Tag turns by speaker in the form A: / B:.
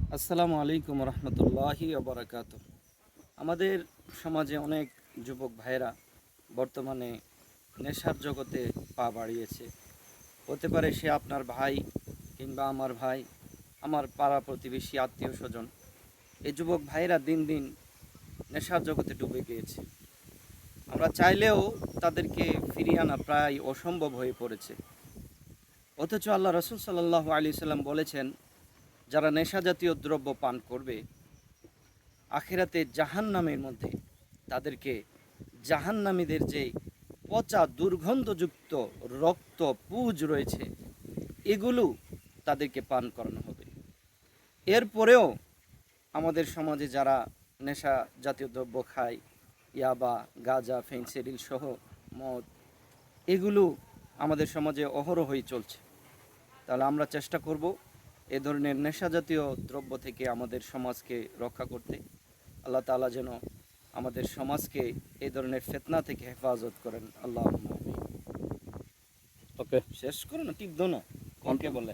A: আসসালামু আলাইকুম রহমতুল্লাহি ওবরাকাত। আমাদের সমাজে অনেক যুবক ভাইয়েরা বর্তমানে নেশার জগতে পা বাড়িয়েছে। হতে পারে সে আপনার ভাই কিংবা আমার ভাই, আমার পাড়া প্রতিবেশী, আত্মীয় স্বজন। এই যুবক ভাইয়েরা দিন দিন নেশার জগতে ডুবে গিয়েছে। আমরা চাইলেও তাদেরকে ফিরিয়ে আনা প্রায় অসম্ভব হয়ে পড়েছে। অথচ আল্লাহ রসুল সাল্লাল্লাহু আলাইহি সাল্লাম বলেছেন, যারা নেশা জাতীয় দ্রব্য পান করবে আখিরাতে জাহান্নামের মধ্যে তাদেরকে জাহান্নামীদের যে পচা দুর্গন্ধযুক্ত রক্ত পুজ রয়েছে এগুলো তাদেরকে পান করানো হবে। এরপরেও আমাদের সমাজে যারা নেশা জাতীয় দ্রব্য খায়, ইয়াবা, গাঁজা, ফেনসিডিল সহ মদ, এগুলো আমাদের সমাজে অহরহই চলছে। তাহলে আমরা চেষ্টা করব এ ধরনের নেশা জাতীয় দ্রব্য থেকে আমাদের সমাজকে রক্ষা করতে। আল্লাহ তাআলা যেন আমাদের সমাজকে এই ধরনের ফিতনা থেকে হেফাজত করেন। আল্লাহুম্মা আমিন।
B: ওকে।
A: শেষ করো না, টিপ দাও না, কোনকে বলে।